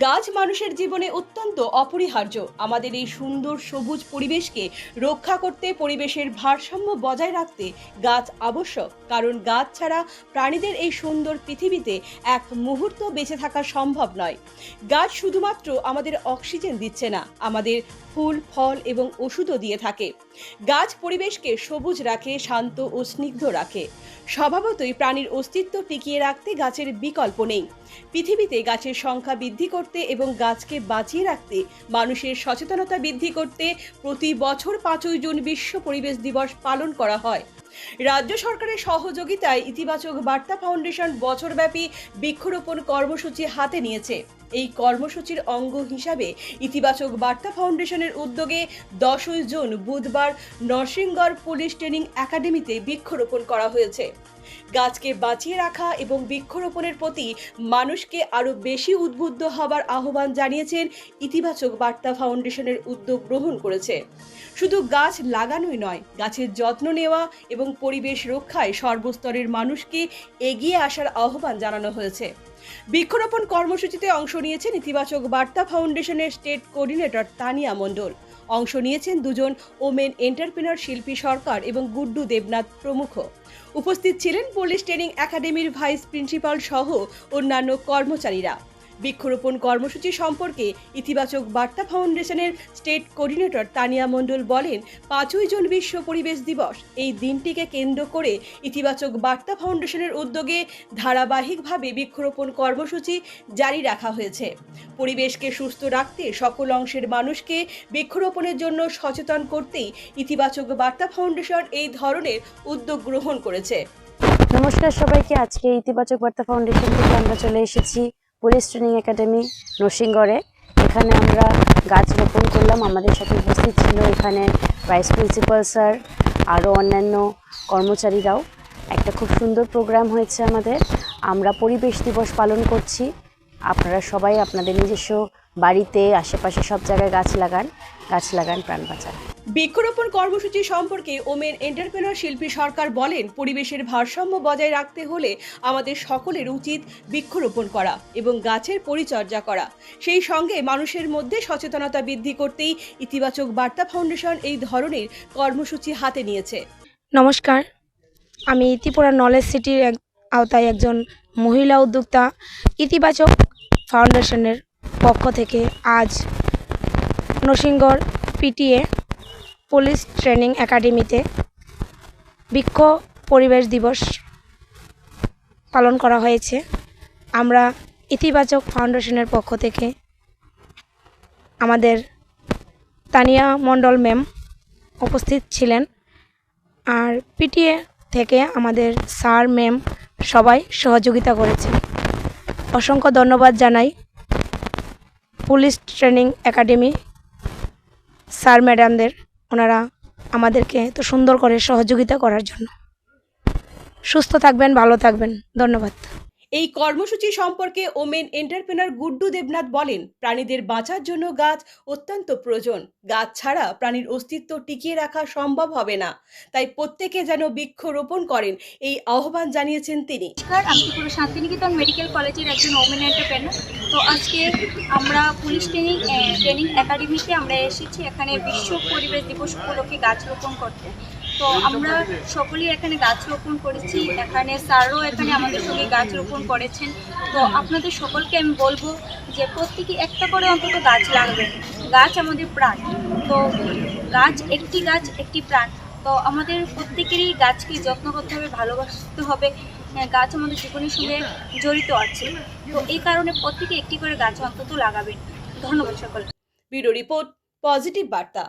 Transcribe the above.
গাছ মানুষের জীবনে অত্যন্ত অপরিহার্য। আমাদের এই সুন্দর সবুজ পরিবেশকে রক্ষা করতে, পরিবেশের ভারসাম্য বজায় রাখতে গাছ আবশ্যক। কারণ গাছ ছাড়া প্রাণীদের এই সুন্দর পৃথিবীতে এক মুহূর্ত বেঁচে থাকা সম্ভব নয়। গাছ শুধুমাত্র আমাদের অক্সিজেন দিচ্ছে না, আমাদের ফুল, ফল এবং ওষুধও দিয়ে থাকে। গাছ পরিবেশকে সবুজ রাখে, শান্ত ও স্নিগ্ধ রাখে। স্বভাবতই প্রাণীর অস্তিত্ব টিকিয়ে রাখতে গাছের বিকল্প নেই। পৃথিবীতে গাছের সংখ্যা বৃদ্ধি করতে এবং গাছকে বাঁচিয়ে রাখতে মানুষের সচেতনতা বৃদ্ধি করতে প্রতি বছর 5ই জুন বিশ্ব পরিবেশ দিবস পালন করা হয়। রাজ্য সরকারের সহযোগিতায় ইতিবাচক বার্তা ফাউন্ডেশন বছরব্যাপী বৃক্ষরোপণ কর্মসূচি হাতে নিয়েছে। এই কর্মসূচির অঙ্গ হিসাবে ইতিবাচক বার্তা ফাউন্ডেশনের উদ্যোগে 10ই জুন বুধবার নরসিংগড় পুলিশ ট্রেনিং একাডেমিতে বৃক্ষরোপণ করা হয়েছে। গাছকে বাঁচিয়ে রাখা এবং বৃক্ষরোপণের প্রতি মানুষকে আরও বেশি উদ্বুদ্ধ হবার আহ্বান জানিয়েছেন ইতিবাচক বার্তা ফাউন্ডেশনের উদ্যোগ গ্রহণ করেছে। শুধু গাছ লাগানোই নয়, গাছের যত্ন নেওয়া এবং পরিবেশ রক্ষায় সর্বস্তরের মানুষকে এগিয়ে আসার আহ্বান জানানো হয়েছে। বৃক্ষরোপণ কর্মসূচিতে অংশ নিয়েছেন ইতিবাচক বার্তা ফাউন্ডেশনের স্টেট কোঅর্ডিনেটর তানিয়া মণ্ডল। অংশ নিয়েছেন দুজন ওমেন এন্টারপ্রেনার শিল্পী সরকার এবং গুড্ডু দেবনাথ প্রমুখ। উপস্থিত ছিলেন পুলিশ ট্রেনিং একাডেমির ভাইস প্রিন্সিপাল সহ অন্যান্য কর্মচারীরা। বৃক্ষরোপণ কর্মসূচি সম্পর্কে ইতিবাচক বার্তা ফাউন্ডেশনের স্টেট কোঅর্ডিনেটর তানিয়া মণ্ডল বলেন, 5ই জুন বিশ্ব পরিবেশ দিবস। এই দিনটিকে কেন্দ্র করে ইতিবাচক বার্তা ফাউন্ডেশনের উদ্যোগে ধারাবাহিকভাবে বৃক্ষরোপণ কর্মসূচি জারি রাখা হয়েছে। পরিবেশকে সুস্থ রাখতে সকল অংশের মানুষকে বৃক্ষরোপণের জন্য সচেতন করতেই ইতিবাচক বার্তা ফাউন্ডেশন এই ধরনের উদ্যোগ গ্রহণ করেছে। নমস্কার সবাইকে। আজকে ইতিবাচক বার্তা ফাউন্ডেশন থেকে আমরা চলে এসেছি পুলিশ ট্রেনিং একাডেমি নরসিংগড়ে। এখানে আমরা গাছ রোপণ করলাম। আমাদের সাথে উপস্থিত ছিল এখানে ভাইস প্রিন্সিপাল স্যার, আরও অন্যান্য কর্মচারীরাও। একটা খুব সুন্দর প্রোগ্রাম হয়েছে আমাদের। আমরা পরিবেশ দিবস পালন করছি। আপনারা সবাই আপনাদের নিজস্ব বাড়িতে, আশেপাশে সব জায়গায় গাছ লাগান, প্রাণ বাঁচান। বৃক্ষরোপণ কর্মসূচি সম্পর্কে ওমেন এন্টারপ্রেনার শিল্পী সরকার বলেন, পরিবেশের ভারসাম্য বজায় রাখতে হলে আমাদের সকলের উচিত বৃক্ষরোপণ করা এবং গাছের পরিচর্যা করা। সেই সঙ্গে মানুষের মধ্যে সচেতনতা বৃদ্ধি করতেই ইতিবাচক বার্তা ফাউন্ডেশন এই ধরনের কর্মসূচি হাতে নিয়েছে। নমস্কার, আমি ত্রিপুরা নলেজ সিটির আওতায় একজন মহিলা উদ্যোক্তা। ইতিবাচক ফাউন্ডেশনের পক্ষ থেকে আজ নরসিংগড় পিটিএ পুলিশ ট্রেনিং একাডেমিতে বৃক্ষ পরিবেশ দিবস পালন করা হয়েছে। আমরা ইতিবাচক ফাউন্ডেশনের পক্ষ থেকে আমাদের তানিয়া মণ্ডল ম্যাম উপস্থিত ছিলেন, আর পিটিএ থেকে আমাদের স্যার ম্যাম সবাই সহযোগিতা করেছেন। অসংখ্য ধন্যবাদ জানাই পুলিশ ট্রেনিং একাডেমি স্যার ম্যাডামদের, ওনারা আমাদেরকে এত সুন্দর করে সহযোগিতা করার জন্য। সুস্থ থাকবেন, ভালো থাকবেন। ধন্যবাদ। এই কর্মসূচি সম্পর্কে ওমেন এন্টারপ্রেনার গুড্ডু দেবনাথ বলেন, প্রাণীদের বাঁচার জন্য গাছ অত্যন্ত প্রয়োজন। গাছ ছাড়া প্রাণীর অস্তিত্ব টিকিয়ে রাখা সম্ভব হবে না। তাই প্রত্যেকে যেন বৃক্ষরোপণ করেন, এই আহ্বান জানিয়েছেন তিনি। আমি ত্রিপুরা শান্তিনিকেতন মেডিকেল কলেজের একজন ওমেন এন্টারপ্রেনার। তো আজকে আমরা পুলিশ ট্রেনিং একাডেমিতে আমরা এসেছি এখানে বিশ্ব পরিবেশ দিবস উপলক্ষে গাছ রোপণ করতে। তো আমরা সকলেই এখানে গাছ রোপণ করেছি। এখানে স্যারও এখানে আমাদের সঙ্গে গাছ রোপণ করেছেন। তো আপনাদের সকলকে আমি বলবো যে প্রত্যেকে একটা করে অন্তত গাছ লাগবে। গাছ আমাদের প্রাণ। তো গাছ একটি প্রাণ। তো আমাদের প্রত্যেকেরই গাছকে যত্ন করতে হবে, ভালোবাসতে হবে। গাছ আমাদের জীবনের সঙ্গে জড়িত আছে। তো এই কারণে প্রত্যেকে একটি করে গাছ অন্তত লাগাবেন। ধন্যবাদ সকলকে। ব্যুরো রিপোর্ট, পজিটিভ বার্তা।